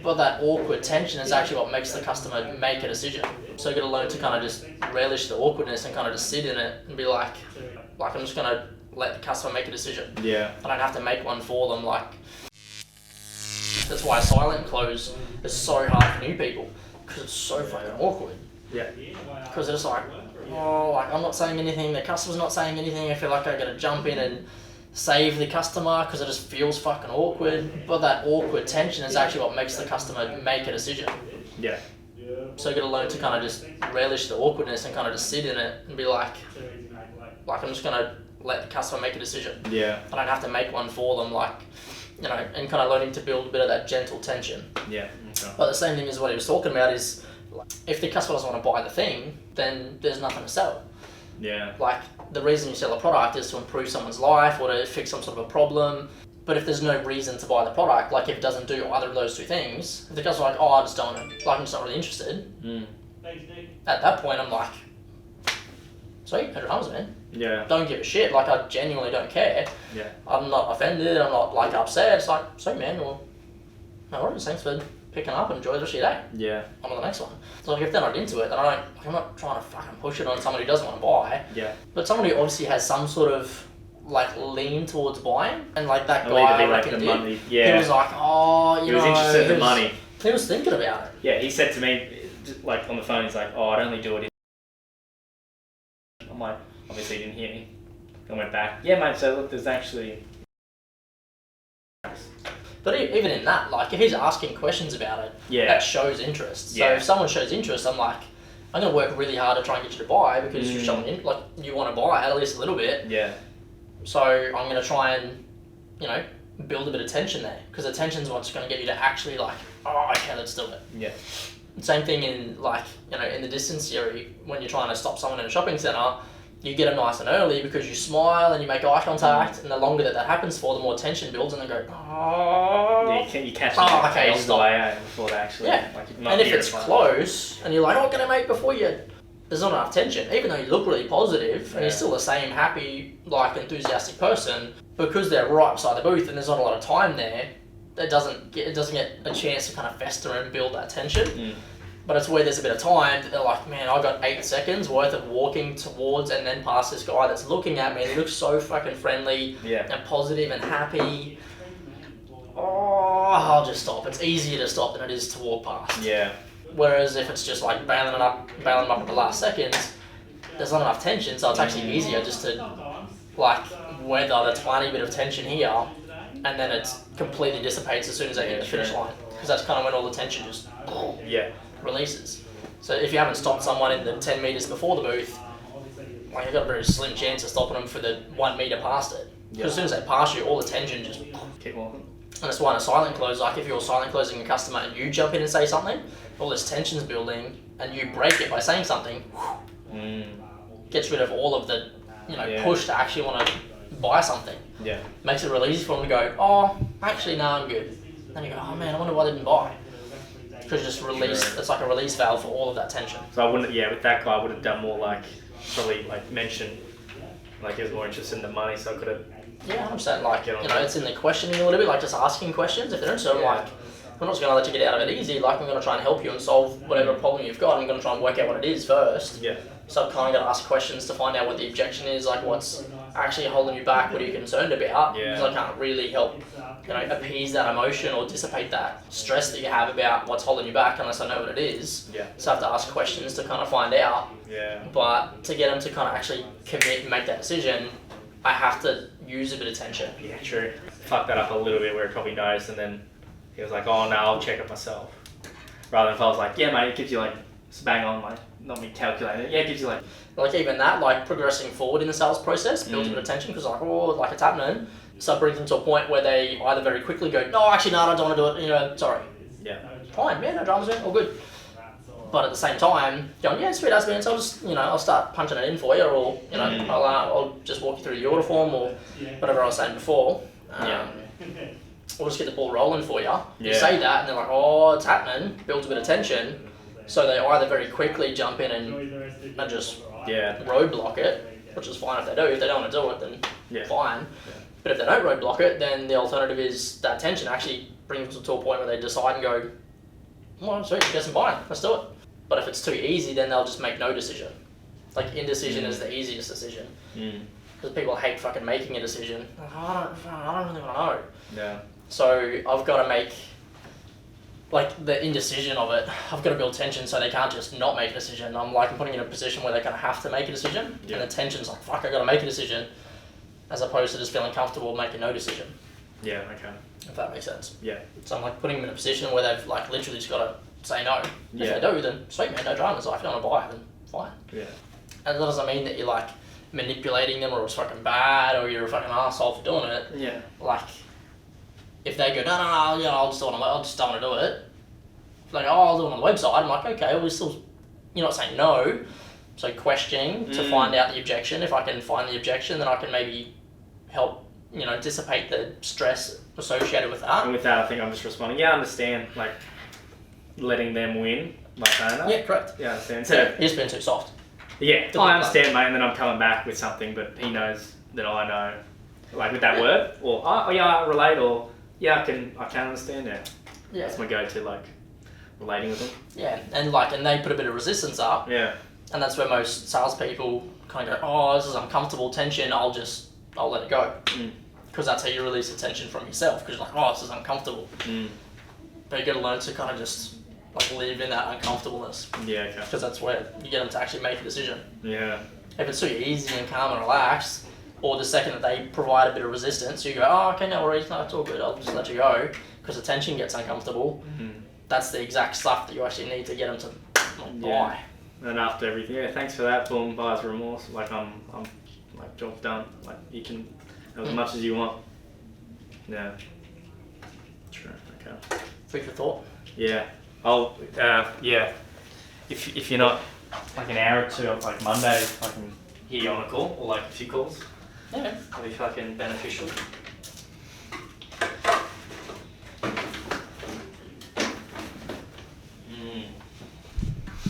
But that awkward tension is actually what makes the customer make a decision. So you got to learn to kind of just relish the awkwardness and kind of just sit in it and be like I'm just going to let the customer make a decision. Yeah. I don't have to make one for them. That's why silent close is so hard for new people, because it's so fucking awkward. Yeah. Because they're just like, oh, I'm not saying anything, the customer's not saying anything, I feel like I gotta jump in and save the customer because it just feels fucking awkward. But that awkward tension is actually what makes the customer make a decision. Yeah. So you gotta learn to kind of just relish the awkwardness and kind of just sit in it and be like I'm just gonna let the customer make a decision. Yeah. I don't have to make one for them, and kind of learning to build a bit of that gentle tension. Yeah. Okay. But the same thing as what he was talking about is, if the customer doesn't want to buy the thing, then there's nothing to sell. Yeah. The reason you sell a product is to improve someone's life or to fix some sort of a problem. But if there's no reason to buy the product, if it doesn't do either of those two things, if the customer's like, oh, I just don't want to, I'm just not really interested, at that point I'm like, sweet, no dramas, man. Yeah. Don't give a shit, I genuinely don't care. Yeah. I'm not offended, I'm not upset, it's like, sweet man, well, no worries, thanks for picking up and enjoy the rest of your day. Yeah. On to the next one. So if they're not into it, then I'm not trying to fucking push it on someone who doesn't want to buy. Yeah. But someone who obviously has some sort of lean towards buying, and that guy I I reckon the did. money. Yeah. He was like, oh, he was interested in the money. He was thinking about it. Yeah, he said to me, on the phone, he's like, oh, I'd only do it if... I'm like, obviously he didn't hear me. I went back, yeah mate, so look, there's actually... But even in that, if he's asking questions about it, that shows interest. So if someone shows interest, I'm like, I'm going to work really hard to try and get you to buy because you're showing, you want to buy at least a little bit. Yeah. So I'm going to try and, build a bit of tension there, because the tension's what's going to get you to actually oh, okay, let's do it. Yeah. Same thing in in the distance theory, when you're trying to stop someone in a shopping centre, you get them nice and early because you smile and you make eye contact, and the longer that happens for, the more tension builds, and they go, oh. Yeah, you catch them okay, the way out before they actually... Yeah, and if it's close, and you're like, oh, can I make before you... There's not enough tension, even though you look really positive, and you're still the same happy, enthusiastic person, because they're right beside the booth and there's not a lot of time there, it doesn't get a chance to kind of fester and build that tension. But it's where there's a bit of time that they're like, man, I've got 8 seconds worth of walking towards and then past this guy that's looking at me, and he looks so fucking friendly and positive and happy. Oh, I'll just stop. It's easier to stop than it is to walk past. Yeah. Whereas if it's just bailing them up at the last second, there's not enough tension, so it's actually easier just to weather the tiny bit of tension here, and then it completely dissipates as soon as they hit the finish line, because that's kind of when all the tension just releases. So if you haven't stopped someone in the 10 meters before the booth, you've got a very slim chance of stopping them for the 1 meter past it. Because as soon as they pass you, all the tension just keep walking. And that's why in a silent close, if you're silent closing a customer and you jump in and say something, all this tension's building, and you break it by saying something, gets rid of all of the push to actually want to buy something. Yeah. Makes it really easy for them to go, oh, actually, no, I'm good. Then you go, oh man, I wonder why they didn't buy. Because you just release, it's like a release valve for all of that tension. So I wouldn't, with that guy, I would have done more probably mention, he was more interested in the money, so I could have... Yeah, 100%, it's in the questioning a little bit, just asking questions. If they're interested, I'm not just going to let you get out of it easy, I'm going to try and help you and solve whatever problem you've got. I'm going to try and work out what it is first. Yeah. So I've kind of got to ask questions to find out what the objection is, what's actually holding you back, what are you concerned about? Because I can't really help, appease that emotion or dissipate that stress that you have about what's holding you back unless I know what it is. Yeah. So I have to ask questions to kind of find out. Yeah. But to get them to kind of actually commit and make that decision, I have to use a bit of tension. Yeah, true. Fucked that up a little bit where he probably noticed, and then he was like, oh no, I'll check it myself. Rather than if I was like, yeah mate, it gives you it's bang on, not me calculating it. Yeah, it gives you even that, progressing forward in the sales process builds a bit of tension, because it's happening. So it brings them to a point where they either very quickly go, no, actually no, I don't want to do it, sorry. Yeah. Fine, man, no dramas, man, all good. But at the same time, going, yeah, sweet as man, so I'll just, I'll start punching it in for you, or, I'll just walk you through the order form, or whatever I was saying before. We'll just get the ball rolling for you. You say that, and they're like, oh, it's happening, builds a bit of tension. So they either very quickly jump in and just roadblock it, which is fine if they do. If they don't want to do it, then fine. But if they don't roadblock it, then the alternative is that tension actually brings them to a point where they decide and go, well, sweet, I guess I'm buying. Let's do it. But if it's too easy, then they'll just make no decision. Like, indecision is the easiest decision. Because people hate fucking making a decision. Like, I don't really want to know. Yeah. So I've got to make, like, the indecision of it, I've got to build tension so they can't just not make a decision. I'm putting in a position where they kind of have to make a decision. Yeah. And the tension's like, fuck, I got to make a decision. As opposed to just feeling comfortable making no decision. Yeah, okay. If that makes sense. Yeah. So I'm like putting them in a position where they've like literally just got to say no. Yeah. If they do, then sweet man, no dramas. Like, if you don't want to buy, then fine. Yeah. And that doesn't mean that you're like manipulating them or it's fucking bad or you're a fucking asshole for doing it. Yeah. Like, if they go, no, I just don't want to do it. Like, oh, I'll do it on the website. I'm like, okay, well, you're not saying no. So questioning to find out the objection. If I can find the objection, then I can maybe help, dissipate the stress associated with that. And with that, I think I'm just responding, yeah, I understand, like, letting them win by saying that. Yeah, correct. Yeah, I understand. So, So, you're just being too soft. yeah, I understand, mate, and then I'm coming back with something, but he knows that I know, like, with that word, or, oh, yeah, I relate, or, yeah, I can understand it. Yeah. That's my go-to, like, relating with them. Yeah, and they put a bit of resistance up. Yeah. And that's where most salespeople kind of go, oh, this is uncomfortable tension, I'll let it go. Because that's how you release the tension from yourself, because you're like, oh, this is uncomfortable. But you got to learn to kind of just like live in that uncomfortableness. Yeah, okay. Because that's where you get them to actually make a decision. Yeah. If it's too easy and calm and relaxed, or the second that they provide a bit of resistance, you go, oh, okay, no worries, no, it's all good, I'll just let you go. Because the tension gets uncomfortable. That's the exact stuff that you actually need to get them to buy. And after everything, yeah, thanks for that, boom, buyer's remorse. Like, I'm like, job's done. Like, you can have as much as you want. Yeah. True, okay. Food for thought. Yeah. Yeah. If you're not, like, an hour or two on, like, Monday, I can hear you on a call, or, like, a few calls. Yeah. That'd be fucking beneficial.